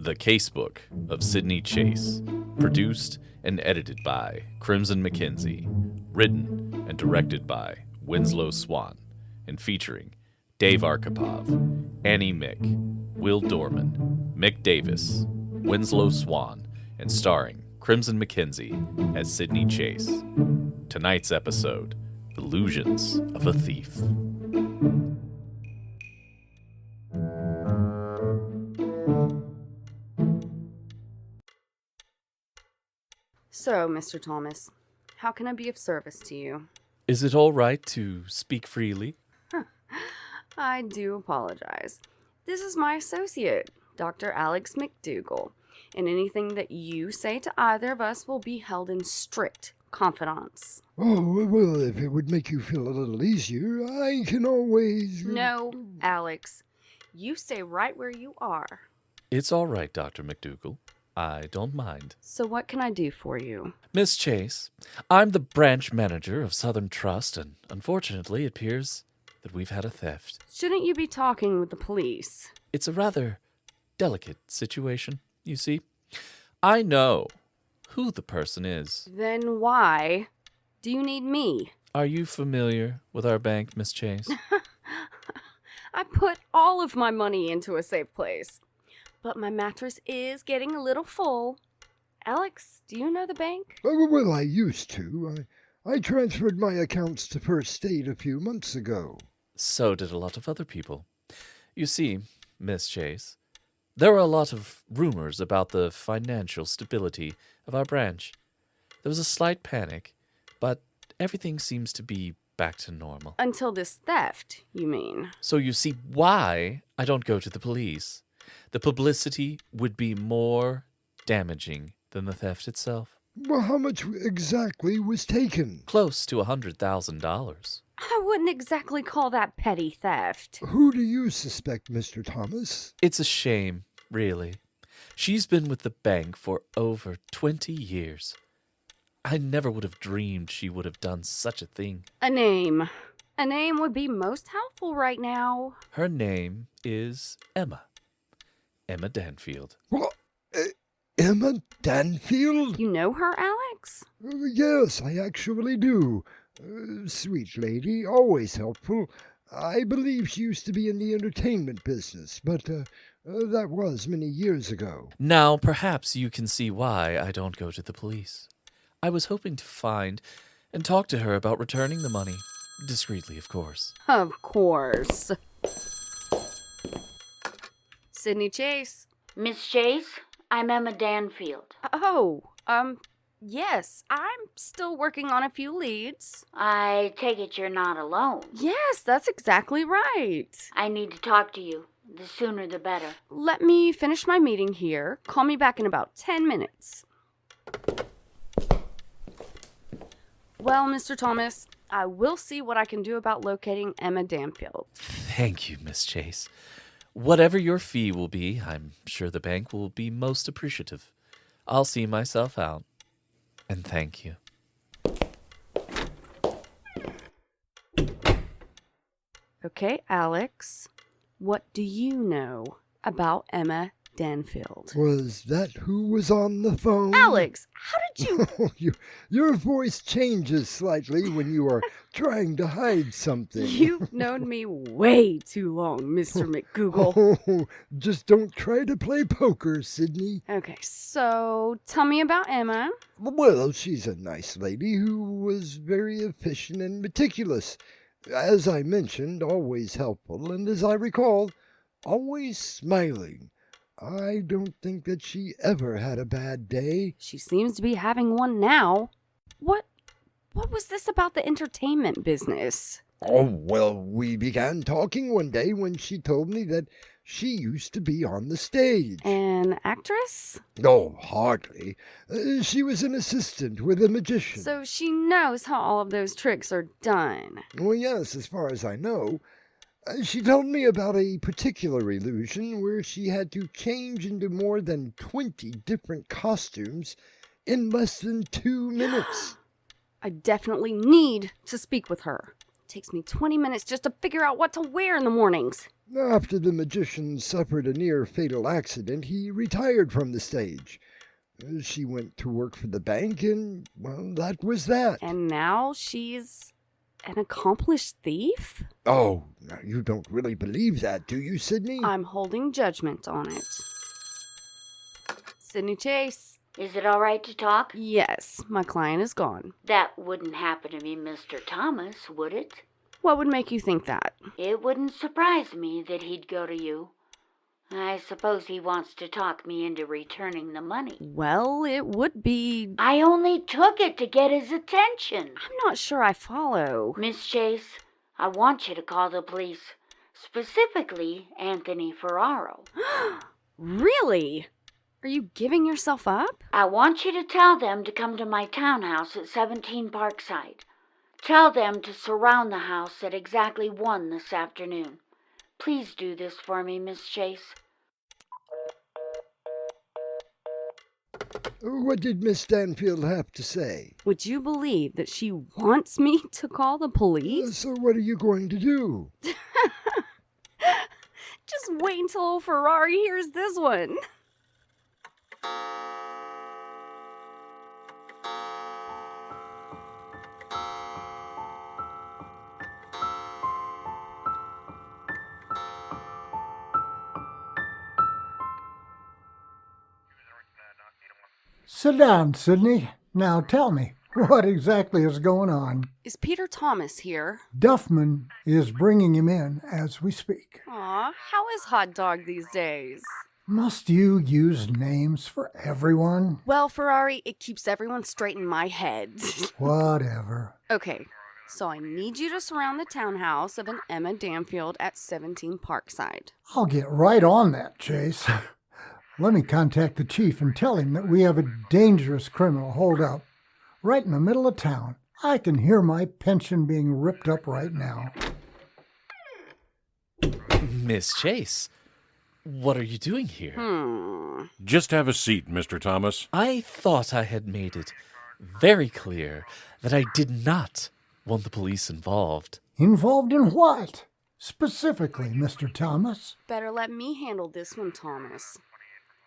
The Casebook of Sydney Chase, produced and edited by Crimson McKenzie, written and directed by Winslow Swan, and featuring Dave Arkipov, Annie Mick, Will Dorman, Mick Davis, Winslow Swan, and starring Crimson McKenzie as Sydney Chase. Tonight's episode, Illusions of a Thief. So, Mr. Thomas, how can I be of service to you? Is it all right to speak freely? I do apologize. This is my associate, Dr. Alex McDougal, and anything that you say to either of us will be held in strict confidence. Oh, well, if it would make you feel a little easier, I can always... No, Alex. You stay right where you are. It's all right, Dr. McDougal. I don't mind. So what can I do for you? Miss Chase, I'm the branch manager of Southern Trust, and unfortunately it appears that we've had a theft. Shouldn't you be talking with the police? It's a rather delicate situation, you see. I know who the person is. Then why do you need me? Are you familiar with our bank, Miss Chase? I put all of my money into a safe place. But my mattress is getting a little full. Alex, do you know the bank? Well, I used to. I transferred my accounts to First State a few months ago. So did a lot of other people. You see, Miss Chase, there were a lot of rumors about the financial stability of our branch. There was a slight panic, but everything seems to be back to normal. Until this theft, you mean? So you see why I don't go to the police. The publicity would be more damaging than the theft itself. Well, how much exactly was taken? Close to $100,000. I wouldn't exactly call that petty theft. Who do you suspect, Mr. Thomas? It's a shame, really. She's been with the bank for over 20 years. I never would have dreamed she would have done such a thing. A name. A name would be most helpful right now. Her name is Emma. Emma Danfield. What? Emma Danfield? You know her, Alex? Yes, I actually do. Sweet lady, always helpful. I believe she used to be in the entertainment business, but that was many years ago. Now, perhaps you can see why I don't go to the police. I was hoping to find and talk to her about returning the money. Discreetly, of course. Of course. Sydney Chase. Miss Chase, I'm Emma Danfield. Yes, I'm still working on a few leads. I take it you're not alone. Yes, that's exactly right. I need to talk to you. The sooner the better. Let me finish my meeting here. Call me back in about 10 minutes. Well, Mr. Thomas, I will see what I can do about locating Emma Danfield. Thank you, Miss Chase. Whatever your fee will be, I'm sure the bank will be most appreciative. I'll see myself out. And thank you. Okay, Alex, what do you know about Emma Danfield? Was that who was on the phone? Alex, how did you... Your voice changes slightly when you are trying to hide something. You've known me way too long, Mr. McGoogle. Oh, just don't try to play poker, Sydney. Okay, so tell me about Emma. Well, she's a nice lady who was very efficient and meticulous. As I mentioned, always helpful, and as I recall, always smiling. I don't think that she ever had a bad day. She seems to be having one now. What was this about the entertainment business? Oh, well, we began talking one day when she told me that she used to be on the stage. An actress? No, hardly. She was an assistant with a magician. So she knows how all of those tricks are done. Well, yes, as far as I know. She told me about a particular illusion where she had to change into more than 20 different costumes in less than 2 minutes. I definitely need to speak with her. It takes me 20 minutes just to figure out what to wear in the mornings. After the magician suffered a near-fatal accident, he retired from the stage. She went to work for the bank, and, well, that was that. And now she's an accomplished thief? Oh, now you don't really believe that, do you, Sydney? I'm holding judgment on it. Sydney Chase. Is it all right to talk? Yes, my client is gone. That wouldn't happen to me, Mr. Thomas, would it? What would make you think that? It wouldn't surprise me that he'd go to you. I suppose he wants to talk me into returning the money. Well, it would be... I only took it to get his attention. I'm not sure I follow. Miss Chase, I want you to call the police. Specifically, Anthony Ferraro. Really? Are you giving yourself up? I want you to tell them to come to my townhouse at 17 Parkside. Tell them to surround the house at exactly 1 this afternoon. Please do this for me, Miss Chase. What did Miss Stanfield have to say? Would you believe that she wants me to call the police? So what are you going to do? Just wait until old Ferrari hears this one. Sit down, Sydney. Now tell me, what exactly is going on? Is Peter Thomas here? Duffman is bringing him in as we speak. Aw, how is Hot Dog these days? Must you use names for everyone? Well, Ferrari, it keeps everyone straight in my head. Whatever. Okay, so I need you to surround the townhouse of an Emma Danfield at 17 Parkside. I'll get right on that, Chase. Let me contact the chief and tell him that we have a dangerous criminal holed up right in the middle of town. I can hear my pension being ripped up right now. Miss Chase, what are you doing here? Just have a seat, Mr. Thomas. I thought I had made it very clear that I did not want the police involved. Involved in what? Specifically, Mr. Thomas? Better let me handle this one, Thomas.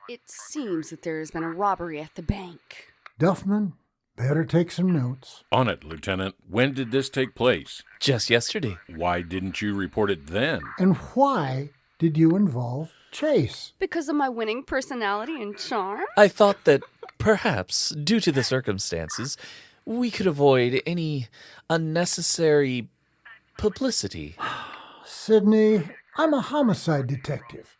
It seems that there has been a robbery at the bank. Duffman, better take some notes. On it, Lieutenant. When did this take place? Just yesterday. Why didn't you report it then? And why did you involve Chase? Because of my winning personality and charm? I thought that perhaps, due to the circumstances, we could avoid any unnecessary publicity. Sydney, I'm a homicide detective.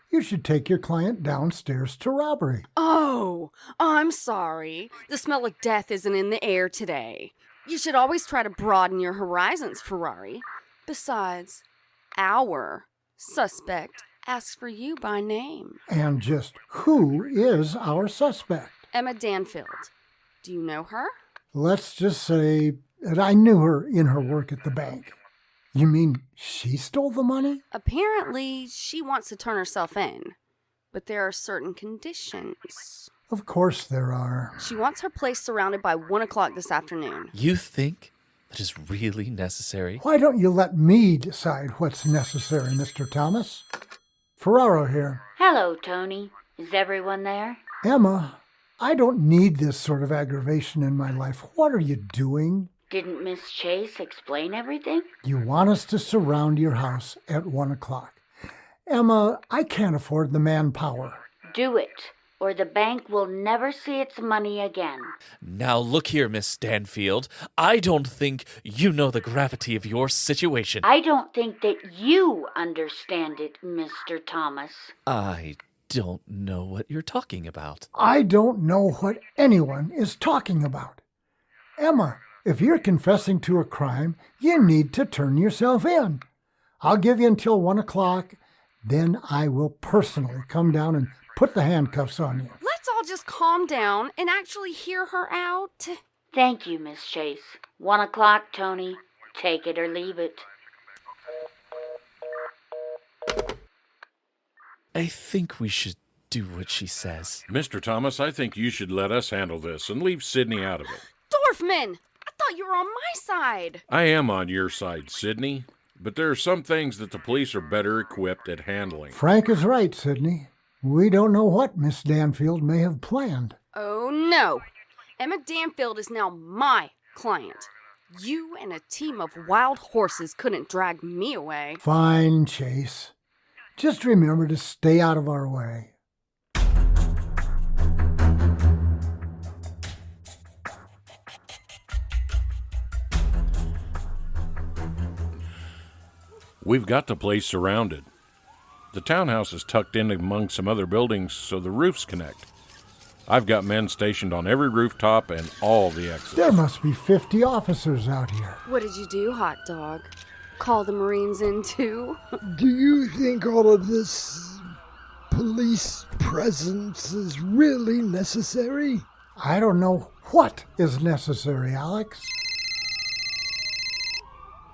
You should take your client downstairs to robbery. Oh, I'm sorry. The smell of death isn't in the air today. You should always try to broaden your horizons, Ferrari. Besides, our suspect asks for you by name. And just who is our suspect? Emma Danfield. Do you know her? Let's just say that I knew her in her work at the bank. You mean she stole the money? Apparently, she wants to turn herself in. But there are certain conditions. Of course there are. She wants her place surrounded by 1 o'clock this afternoon. You think that is really necessary? Why don't you let me decide what's necessary, Mr. Thomas? Ferraro here. Hello, Tony. Is everyone there? Emma, I don't need this sort of aggravation in my life. What are you doing? Didn't Miss Chase explain everything? You want us to surround your house at 1 o'clock. Emma, I can't afford the manpower. Do it, or the bank will never see its money again. Now look here, Miss Stanfield. I don't think you know the gravity of your situation. I don't think that you understand it, Mr. Thomas. I don't know what you're talking about. I don't know what anyone is talking about. Emma, if you're confessing to a crime, you need to turn yourself in. I'll give you until 1 o'clock, then I will personally come down and put the handcuffs on you. Let's all just calm down and actually hear her out. Thank you, Miss Chase. 1 o'clock, Tony. Take it or leave it. I think we should do what she says. Mr. Thomas, I think you should let us handle this and leave Sydney out of it. Dorfman! I thought you were on my side. I am on your side, Sydney. but there are some things that the police are better equipped at handling. Frank is right, Sidney. We don't know what Miss Danfield may have planned. Oh, no. Emma Danfield is now my client. You and a team of wild horses couldn't drag me away. Fine, Chase. Just remember to stay out of our way. We've got the place surrounded. The townhouse is tucked in among some other buildings, so the roofs connect. I've got men stationed on every rooftop and all the exits. There must be 50 officers out here. What did you do, hot dog? Call the Marines in too? Do you think all of this police presence is really necessary? I don't know what is necessary, Alex.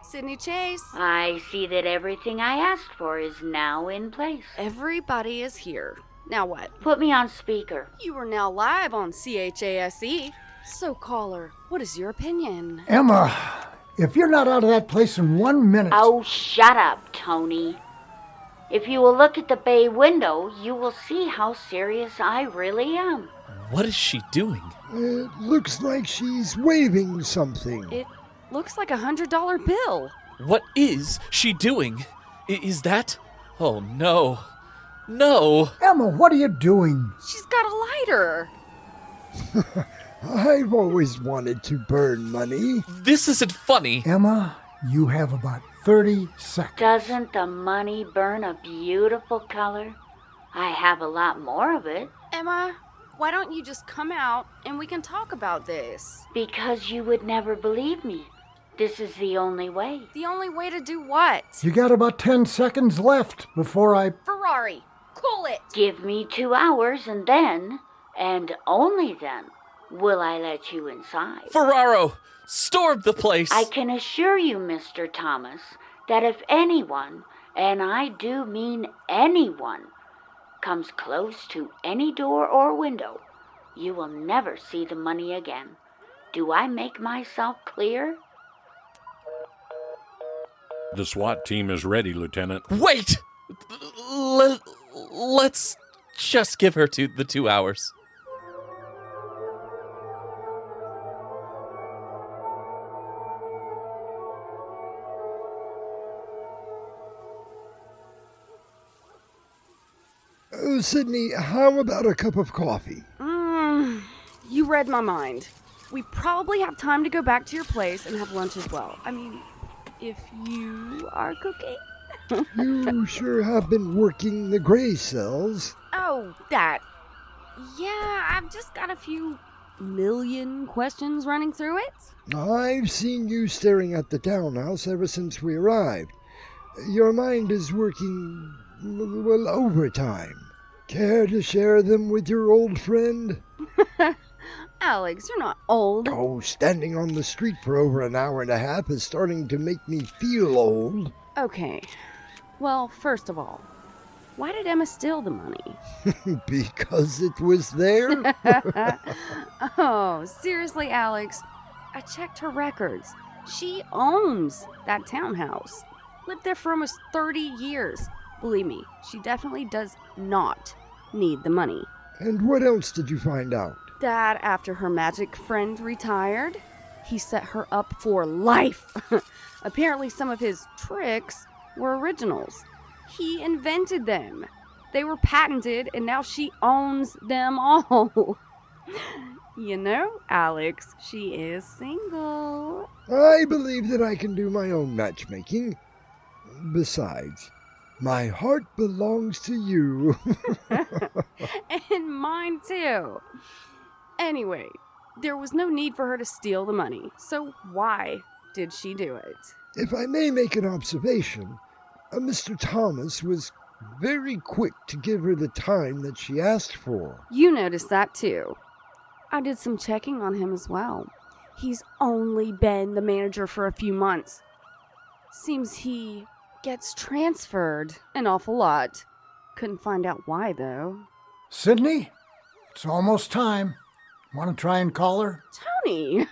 Sidney Chase. I see that everything I asked for is now in place. Everybody is here. Now what? Put me on speaker. You are now live on CHASE. So, caller, what is your opinion? Emma, if you're not out of that place in 1 minute... Oh, shut up, Tony. If you will look at the bay window, you will see how serious I really am. What is she doing? It looks like she's waving something. It looks like $100 bill. What is she doing? Is that... Oh, no. No! Emma, what are you doing? She's got a lighter. I've always wanted to burn money. This isn't funny. Emma, you have about 30 seconds. Doesn't the money burn a beautiful color? I have a lot more of it. Emma, why don't you just come out and we can talk about this? Because you would never believe me. This is the only way. The only way to do what? You got about 10 seconds left before I... Ferrari, cool it. Give me 2 hours and then, and only then, will I let you inside. Ferraro! Storm the place! I can assure you, Mr. Thomas, that if anyone, and I do mean anyone, comes close to any door or window, you will never see the money again. Do I make myself clear? The SWAT team is ready, Lieutenant. Wait! Let's just give her the 2 hours. Sidney, how about a cup of coffee? You read my mind. We probably have time to go back to your place and have lunch as well. I mean, if you are cooking. You sure have been working the gray cells. Oh, that. Yeah, I've just got a few million questions running through it. I've seen you staring at the townhouse ever since we arrived. Your mind is working, well, overtime. Care to share them with your old friend? Alex, you're not old. Oh, standing on the street for over an hour and a half is starting to make me feel old. Okay. Well, first of all, why did Emma steal the money? Because it was there? Oh, seriously, Alex. I checked her records. She owns that townhouse. Lived there for almost 30 years. Believe me, she definitely does not need the money. And what else did you find out? That after her magic friend retired, he set her up for life. Apparently some of his tricks were originals. He invented them. They were patented, and now she owns them all. You know, Alex, she is single. I believe that I can do my own matchmaking. Besides, my heart belongs to you. And mine too. Anyway, there was no need for her to steal the money. So why did she do it? If I may make an observation, Mr. Thomas was very quick to give her the time that she asked for. You noticed that too. I did some checking on him as well. He's only been the manager for a few months. Seems he gets transferred an awful lot. Couldn't find out why, though. Sidney, it's almost time. Want to try and call her? Tony,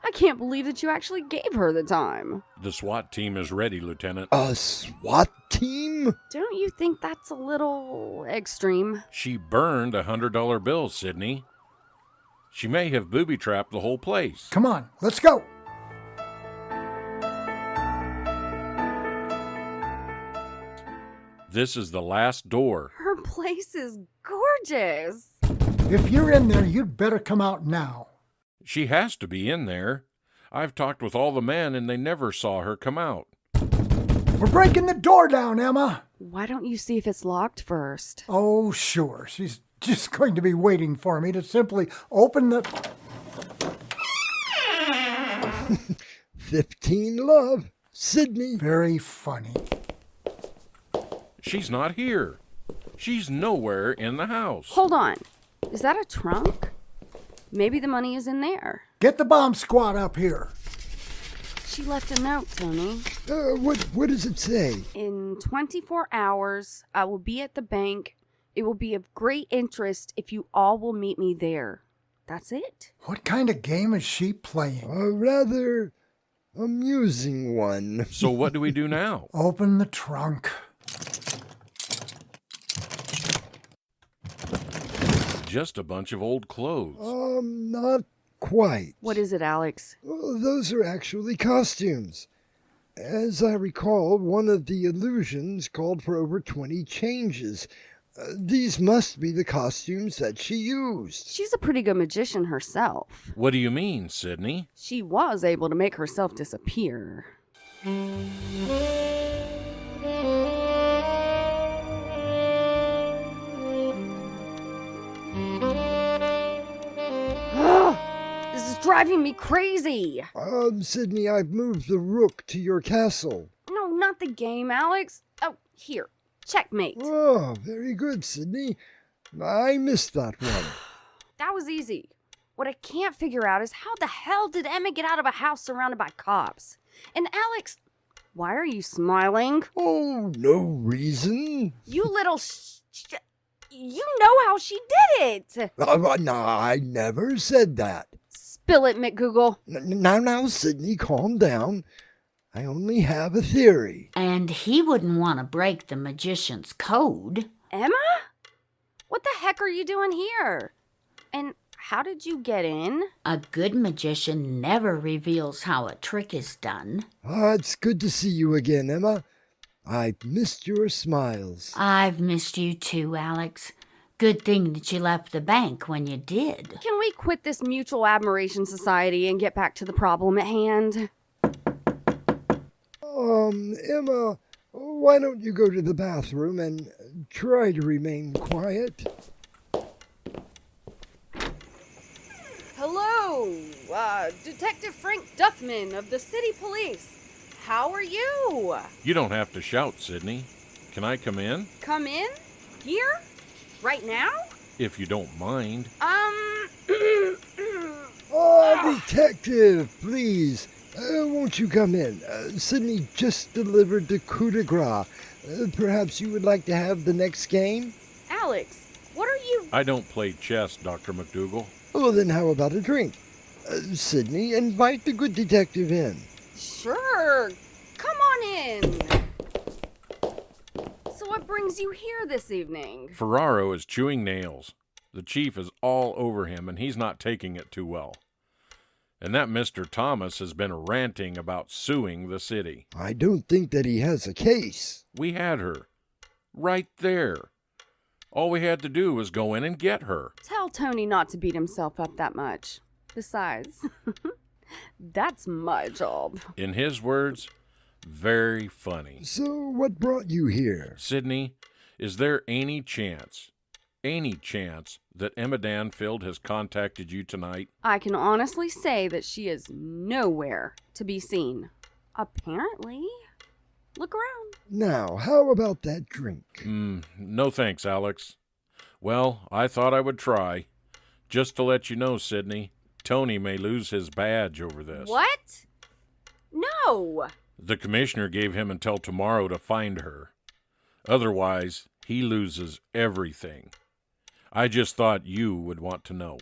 I can't believe that you actually gave her the time. The SWAT team is ready, Lieutenant. A SWAT team? Don't you think that's a little extreme? She burned a $100 bill, Sydney. She may have booby-trapped the whole place. Come on, let's go. This is the last door. Her place is gorgeous. If you're in there, you'd better come out now. She has to be in there. I've talked with all the men, and they never saw her come out. We're breaking the door down, Emma. Why don't you see if it's locked first? Oh, sure. She's just going to be waiting for me to simply open the... 15 love. Sydney. Very funny. She's not here. She's nowhere in the house. Hold on. Is that a trunk? Maybe the money is in there. Get the bomb squad up here. She left a note, Tony. What does it say? In 24 hours, I will be at the bank. It will be of great interest if you all will meet me there. That's it. What kind of game is she playing? A rather amusing one. So what do we do now? Open the trunk. Just a bunch of old clothes. Not quite. What is it, Alex? Well, those are actually costumes. As I recall, one of the illusions called for over 20 changes. These must be the costumes that she used. She's a pretty good magician herself. What do you mean, Sydney? She was able to make herself disappear. This is driving me crazy. Sydney, I've moved the rook to your castle. No, not the game, Alex. Oh, here. Checkmate. Oh, very good, Sydney. I missed that one. That was easy. What I can't figure out is how the hell did Emma get out of a house surrounded by cops? And Alex, why are you smiling? Oh, no reason. You little you know how she did it. No, I never said that. Spill it, McGoogle. Now, Sydney, calm down. I only have a theory. And he wouldn't want to break the magician's code. Emma? What the heck are you doing here? And how did you get in? A good magician never reveals how a trick is done. It's good to see you again, Emma. I've missed your smiles. I've missed you too, Alex. Good thing that you left the bank when you did. Can we quit this mutual admiration society and get back to the problem at hand? Emma, why don't you go to the bathroom and try to remain quiet? Hello, Detective Frank Duffman of the City Police. How are you? You don't have to shout, Sydney. Can I come in? Come in? Here? Right now? If you don't mind. Detective, please. Won't you come in? Sydney just delivered the coup de grace. Perhaps you would like to have the next game? Alex, what are you... I don't play chess, Dr. McDougal. Well, then how about a drink? Sydney, invite the good detective in. Sure. Come on in. So what brings you here this evening? Ferraro is chewing nails. The chief is all over him, and he's not taking it too well. And that Mr. Thomas has been ranting about suing the city. I don't think that he has a case. We had her. Right there. All we had to do was go in and get her. Tell Tony not to beat himself up that much. Besides, that's my job. In his words, very funny. So what brought you here? Sydney, is there any chance that Emma Danfield has contacted you tonight? I can honestly say that she is nowhere to be seen. Apparently. Look around. Now, how about that drink? No thanks, Alex. Well, I thought I would try. Just to let you know, Sydney, Tony may lose his badge over this. What? No. The commissioner gave him until tomorrow to find her. Otherwise, he loses everything. I just thought you would want to know.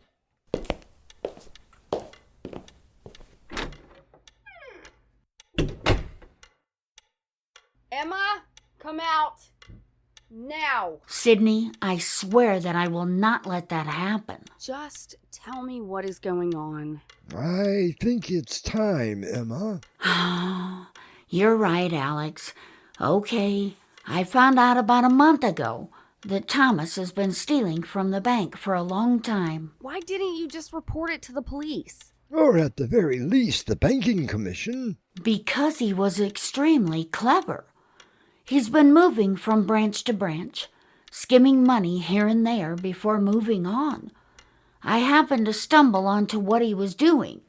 Emma, come out. Now. Sydney, I swear that I will not let that happen. Just tell me what is going on. I think it's time, Emma. You're right, Alex. Okay, I found out about a month ago that Thomas has been stealing from the bank for a long time. Why didn't you just report it to the police? Or at the very least, the banking commission. Because he was extremely clever. He's been moving from branch to branch, skimming money here and there before moving on. I happened to stumble onto what he was doing,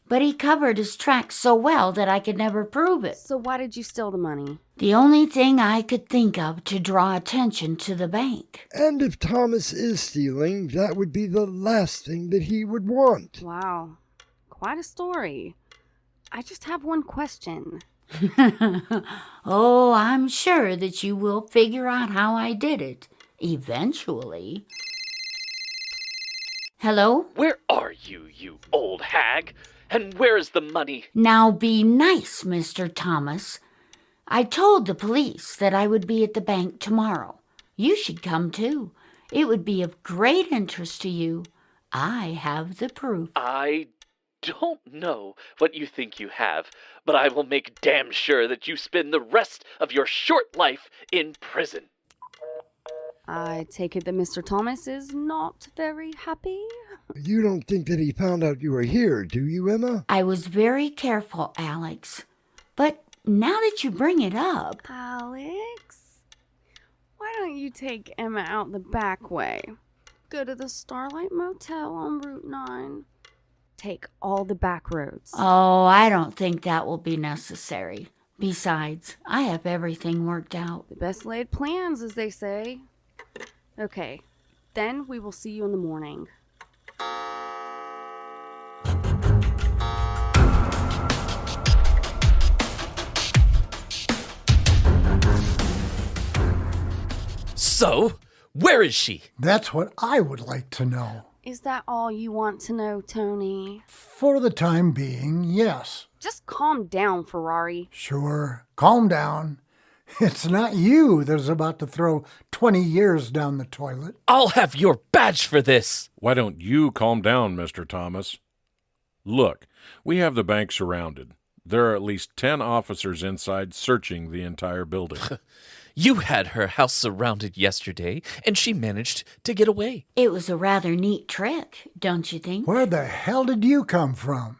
but he covered his tracks so well that I could never prove it. So why did you steal the money? The only thing I could think of to draw attention to the bank. And if Thomas is stealing, that would be the last thing that he would want. Wow, quite a story. I just have one question. Oh, I'm sure that you will figure out how I did it, eventually. Hello? Where are you, you old hag? And where's the money? Now be nice, Mr. Thomas. I told the police that I would be at the bank tomorrow. You should come too. It would be of great interest to you. I have the proof. I don't know what you think you have, but I will make damn sure that you spend the rest of your short life in prison. I take it that Mr. Thomas is not very happy? You don't think that he found out you were here, do you, Emma? I was very careful, Alex. But now that you bring it up... Alex, why don't you take Emma out the back way? Go to the Starlight Motel on Route 9. Take all the back roads. Oh, I don't think that will be necessary. Besides, I have everything worked out. The best laid plans, as they say. Okay, then we will see you in the morning. So, where is she? That's what I would like to know. Is that all you want to know, Tony? For the time being, yes. Just calm down, Ferrari. Sure, calm down. It's not you that's about to throw 20 years down the toilet. I'll have your badge for this. Why don't you calm down, Mr. Thomas? Look, we have the bank surrounded. There are at least 10 officers inside searching the entire building. You had her house surrounded yesterday, and she managed to get away. It was a rather neat trick, don't you think? Where the hell did you come from?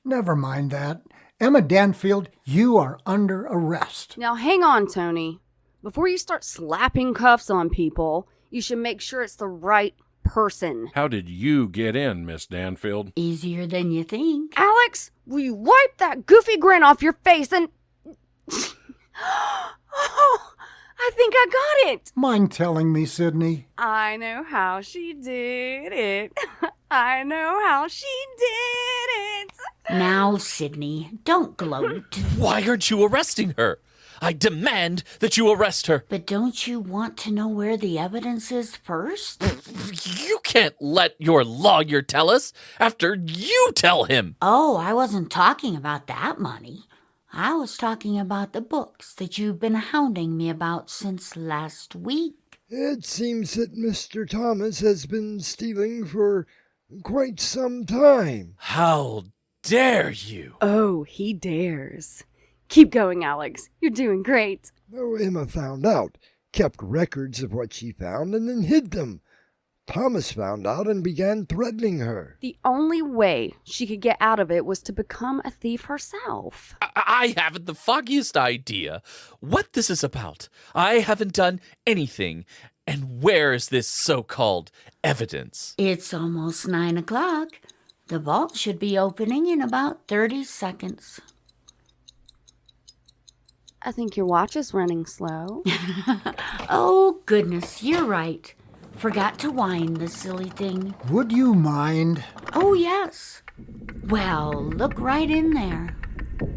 Never mind that. Emma Danfield, you are under arrest. Now hang on, Tony. Before you start slapping cuffs on people, you should make sure it's the right person. How did you get in, Miss Danfield? Easier than you think. Alex, will you wipe that goofy grin off your face and... Oh, I think I got it. Mind telling me, Sydney? I know how she did it. I know how she did it. Now, Sydney, don't gloat. Why aren't you arresting her? I demand that you arrest her. But don't you want to know where the evidence is first? You can't let your lawyer tell us after you tell him. Oh, I wasn't talking about that money. I was talking about the books that you've been hounding me about since last week. It seems that Mr. Thomas has been stealing for quite some time. How dare you? Oh, he dares. Keep going, Alex. You're doing great. Oh, Emma found out, kept records of what she found, and then hid them. Thomas found out and began threatening her. The only way she could get out of it was to become a thief herself. I haven't the foggiest idea what this is about. I haven't done anything. And where is this so-called evidence? It's almost 9 o'clock. The vault should be opening in about 30 seconds. I think your watch is running slow. Oh, goodness, you're right. Forgot to wind the silly thing. Would you mind? Oh, yes. Well, look right in there.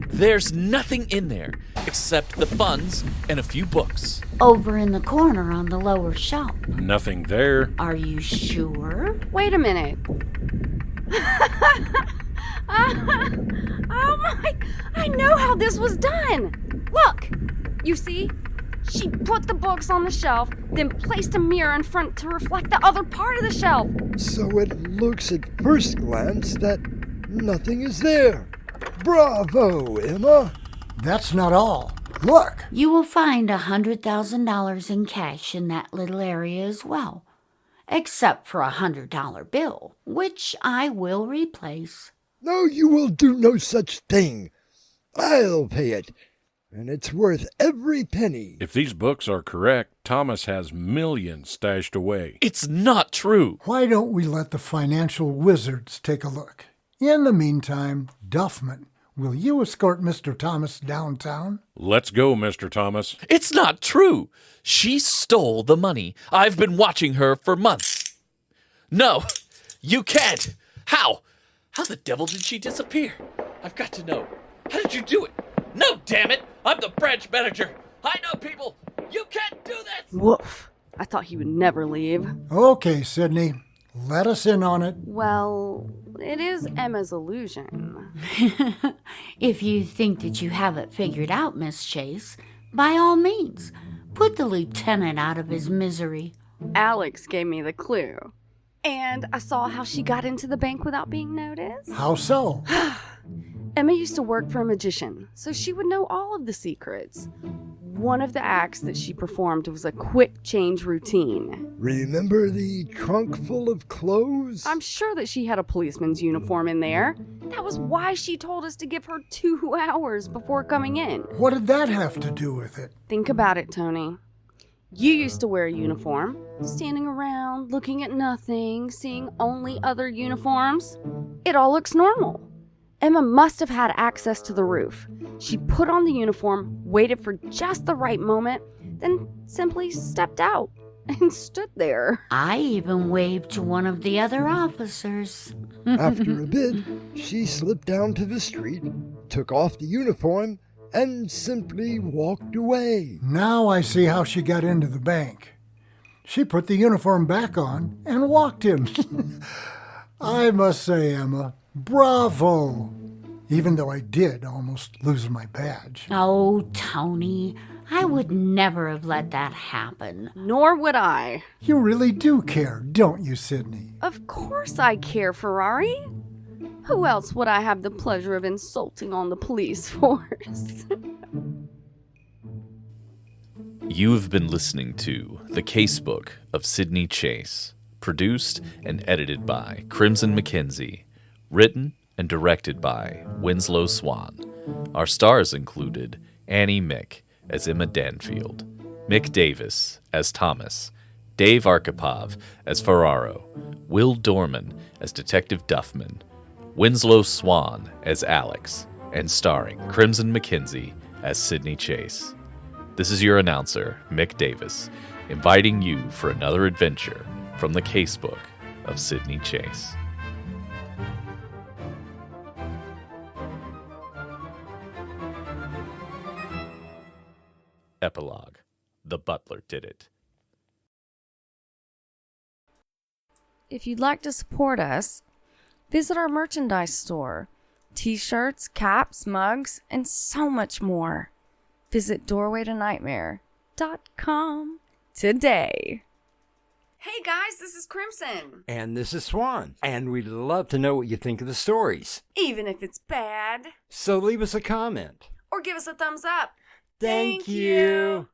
There's nothing in there except the funds and a few books. Over in the corner on the lower shelf. Nothing there. Are you sure? Wait a minute. Oh my, I know how this was done. Look, You see? She put the books on the shelf, then placed a mirror in front to reflect the other part of the shelf. So it looks at first glance that nothing is there. Bravo, Emma! That's not all. Look! You will find $100,000 in cash in that little area as well, except for a $100 bill, which I will replace. No, you will do no such thing. I'll pay it, and it's worth every penny. If these books are correct, Thomas has millions stashed away. It's not true. Why don't we let the financial wizards take a look? In the meantime, Duffman, will you escort Mr. Thomas downtown? Let's go, Mr. Thomas. It's not true. She stole the money. I've been watching her for months. No, you can't. How? How the devil did she disappear? I've got to know. How did you do it? No, damn it! I'm the branch manager. I know people. You can't do this. Woof. I thought he would never leave. Okay, Sydney, let us in on it. Well, it is Emma's illusion. If you think that you have it figured out, Miss Chase, by all means, put the lieutenant out of his misery. Alex gave me the clue. And I saw how she got into the bank without being noticed. How so? Emma used to work for a magician, so she would know all of the secrets. One of the acts that she performed was a quick change routine. Remember the trunk full of clothes? I'm sure that she had a policeman's uniform in there. That was why she told us to give her 2 hours before coming in. What did that have to do with it? Think about it, Tony. You used to wear a uniform, standing around, looking at nothing, seeing only other uniforms. It all looks normal. Emma must have had access to the roof. She put on the uniform, waited for just the right moment, then simply stepped out and stood there. I even waved to one of the other officers. After a bit, she slipped down to the street, took off the uniform, and simply walked away. Now I see how she got into the bank. She put the uniform back on and walked in. I must say, Emma, bravo! Even though I did almost lose my badge. Oh, Tony, I would never have let that happen. Nor would I. You really do care, don't you, Sydney? Of course I care, Ferrari. Who else would I have the pleasure of insulting on the police force? You have been listening to The Casebook of Sydney Chase, produced and edited by Crimson McKenzie, written and directed by Winslow Swan. Our stars included Annie Mick as Emma Danfield, Mick Davis as Thomas, Dave Arkipov as Ferraro, Will Dorman as Detective Duffman, Winslow Swan as Alex, and starring Crimson McKenzie as Sydney Chase. This is your announcer, Mick Davis, inviting you for another adventure from the Casebook of Sydney Chase. Epilogue. The butler did it. If you'd like to support us, visit our merchandise store. T-shirts, caps, mugs, and so much more. Visit doorwaytonightmare.com today. Hey guys, this is Crimson. And this is Swan. And we'd love to know what you think of the stories. Even if it's bad. So leave us a comment. Or give us a thumbs up. Thank you.